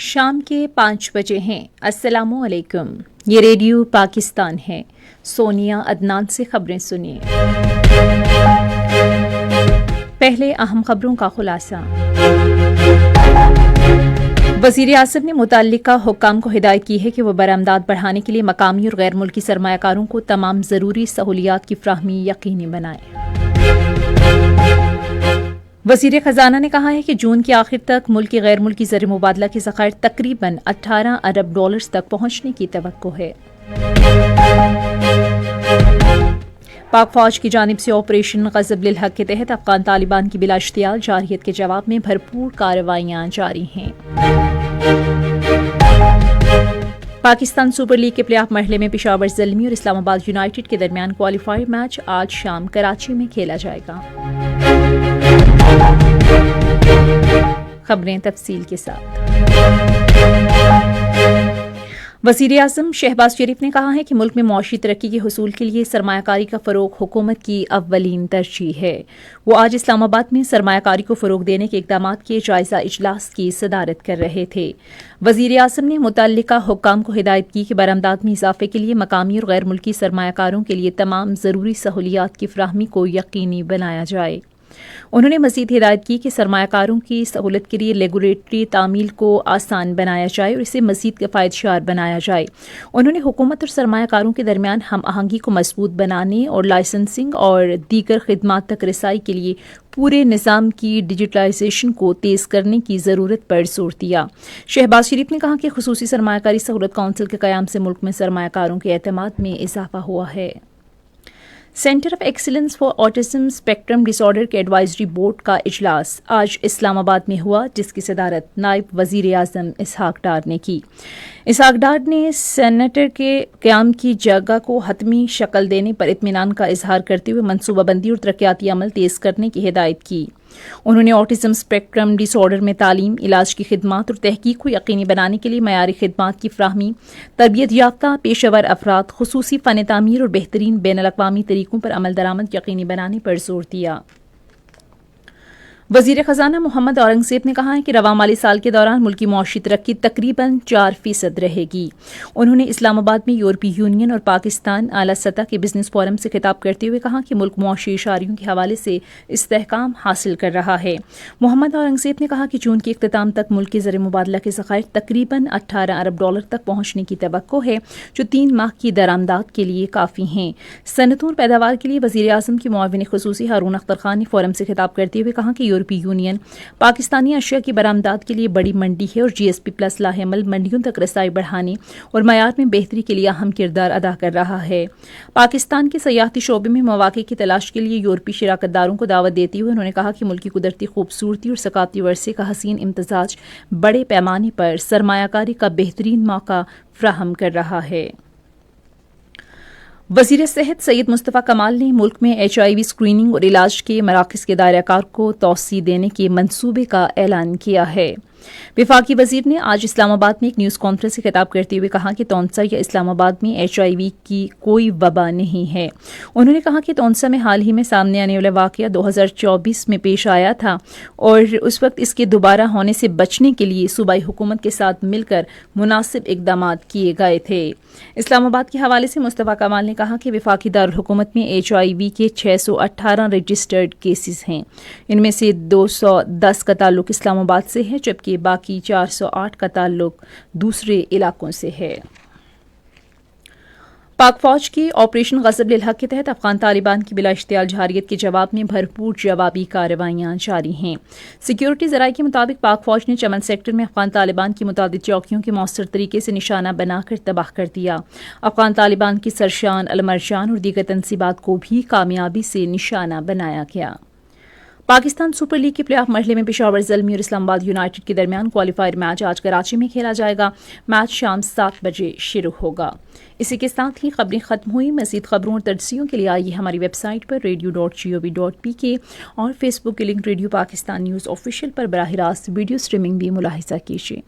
شام کے 5 بجے ہیں۔ السلام علیکم، یہ ریڈیو پاکستان ہے۔ سونیا عدنان سے خبریں سنیے۔ پہلے اہم خبروں کا خلاصہ۔ وزیر اعظم نے متعلقہ حکام کو ہدایت کی ہے کہ وہ برآمدات بڑھانے کے لیے مقامی اور غیر ملکی سرمایہ کاروں کو تمام ضروری سہولیات کی فراہمی یقینی بنائیں۔ وزیر خزانہ نے کہا ہے کہ جون کے آخر تک ملک کے غیر ملکی زر مبادلہ کے ذخائر تقریباً 18 ارب ڈالرز تک پہنچنے کی توقع ہے۔ پاک فوج کی جانب سے آپریشن غضب للحق کے تحت افغان طالبان کی بلا اشتعال جارحیت کے جواب میں بھرپور کارروائیاں جاری ہیں۔ پاکستان سپر لیگ کے پلے آف مرحلے میں پشاور زلمی اور اسلام آباد یونائیٹڈ کے درمیان کوالیفائر میچ آج شام کراچی میں کھیلا جائے گا۔ خبریں تفصیل کے ساتھ۔ وزیر اعظم شہباز شریف نے کہا ہے کہ ملک میں معاشی ترقی کے حصول کے لیے سرمایہ کاری کا فروغ حکومت کی اولین ترجیح ہے۔ وہ آج اسلام آباد میں سرمایہ کاری کو فروغ دینے کے اقدامات کے جائزہ اجلاس کی صدارت کر رہے تھے۔ وزیر اعظم نے متعلقہ حکام کو ہدایت کی کہ برآمدات میں اضافے کے لیے مقامی اور غیر ملکی سرمایہ کاروں کے لیے تمام ضروری سہولیات کی فراہمی کو یقینی بنایا جائے۔ انہوں نے مزید ہدایت کی کہ سرمایہ کاروں کی سہولت کے لیے ریگولیٹری تعمیل کو آسان بنایا جائے اور اسے مزید کفایتشار بنایا جائے۔ انہوں نے حکومت اور سرمایہ کاروں کے درمیان ہم آہنگی کو مضبوط بنانے اور لائسنسنگ اور دیگر خدمات تک رسائی کے لیے پورے نظام کی ڈیجیٹلائزیشن کو تیز کرنے کی ضرورت پر زور دیا۔ شہباز شریف نے کہا کہ خصوصی سرمایہ کاری سہولت کونسل کے قیام سے ملک میں سرمایہ کاروں کے اعتماد میں اضافہ ہوا ہے۔ Centre of excellence for autism spectrum disorder کے ایڈوائزری بورڈ کا اجلاس آج اسلام آباد میں ہوا، جس کی صدارت نائب وزیر اعظم اسحاق ڈار نے کی۔ اسحاق ڈار نے سینٹر کے قیام کی جگہ کو حتمی شکل دینے پر اطمینان کا اظہار کرتے ہوئے منصوبہ بندی اور ترقیاتی عمل تیز کرنے کی ہدایت کی۔ انہوں نے آٹزم اسپیکٹرم ڈس آرڈر میں تعلیم، علاج کی خدمات اور تحقیق کو یقینی بنانے کے لیے معیاری خدمات کی فراہمی، تربیت یافتہ پیشہ ور افراد، خصوصی فن تعمیر اور بہترین بین الاقوامی طریقوں پر عمل درآمد یقینی بنانے پر زور دیا۔ وزیر خزانہ محمد اورنگزیب نے کہا ہے کہ رواں مالی سال کے دوران ملکی معاشی ترقی تقریباً 4% رہے گی۔ انہوں نے اسلام آباد میں یورپی یونین اور پاکستان اعلیٰ سطح کے بزنس فورم سے خطاب کرتے ہوئے کہا کہ ملک معاشی اشاریوں کے حوالے سے استحکام حاصل کر رہا ہے۔ محمد اورنگزیب نے کہا کہ جون کے اختتام تک ملک کے زر مبادلہ کے ذخائر تقریباً 18 ارب ڈالر تک پہنچنے کی توقع ہے، جو 3 ماہ کی درآمدات کے لیے کافی ہیں۔ صنعتوں اور پیداوار کے لیے وزیر اعظم کے معاون خصوصی ہارون اختر خان نے فورم سے خطاب کرتے ہوئے کہا کہ یورپی یونین پاکستانی اشیاء کی برآمدات کے لیے بڑی منڈی ہے اور جی ایس پی پلس لاہ عمل منڈیوں تک رسائی بڑھانے اور معیار میں بہتری کے لیے اہم کردار ادا کر رہا ہے۔ پاکستان کے سیاحتی شعبے میں مواقع کی تلاش کے لیے یورپی شراکت داروں کو دعوت دیتے ہوئے انہوں نے کہا کہ ملک کی قدرتی خوبصورتی اور ثقافتی ورثے کا حسین امتزاج بڑے پیمانے پر سرمایہ کاری کا بہترین موقع فراہم کر رہا ہے۔ وزیر صحت سید مصطفیٰ کمال نے ملک میں HIV اسکریننگ اور علاج کے مراکز کے دائرہ کار کو توسیع دینے کے منصوبے کا اعلان کیا ہے۔ وفاقی وزیر نے آج اسلام آباد میں ایک نیوز کانفرنس سے خطاب کرتے ہوئے کہا کہ تونسہ یا اسلام آباد میں HIV کی کوئی وبا نہیں ہے۔ انہوں نے کہا کہ تونسہ میں حال ہی میں سامنے آنے والا واقعہ 2024 میں پیش آیا تھا اور اس وقت اس کے دوبارہ ہونے سے بچنے کے لیے صوبائی حکومت کے ساتھ مل کر مناسب اقدامات کیے گئے تھے۔ اسلام آباد کے حوالے سے مصطفیٰ کمال نے کہا کہ وفاقی دارالحکومت میں HIV کے 618 رجسٹرڈ کیسز ہیں۔ ان میں سے 210 کا تعلق اسلام آباد سے ہے، جبکہ باقی 408 کا تعلق دوسرے علاقوں سے ہے۔ پاک فوج کی آپریشن غضب للحق کے تحت افغان طالبان کی بلا اشتعال جارحیت کے جواب میں بھرپور جوابی کارروائیاں جاری ہیں۔ سیکیورٹی ذرائع کے مطابق پاک فوج نے چمن سیکٹر میں افغان طالبان کی متعدد چوکیوں کے مؤثر طریقے سے نشانہ بنا کر تباہ کر دیا۔ افغان طالبان کی سرشان، المرجان اور دیگر تنصیبات کو بھی کامیابی سے نشانہ بنایا گیا۔ پاکستان سپر لیگ کے پلے آف مرحلے میں پشاور زلمی اور اسلام آباد یونائیٹڈ کے درمیان کوالیفائر میچ آج کراچی میں کھیلا جائے گا۔ میچ شام 7 بجے شروع ہوگا۔ اسی کے ساتھ ہی خبریں ختم ہوئی۔ مزید خبروں اور تجزیوں کے لیے آئیے ہماری ویب سائٹ پر radio.gov.pk اور فیس بک کے link radio Pakistan news official پر براہ راست ویڈیو اسٹریمنگ بھی ملاحظہ کیجیے۔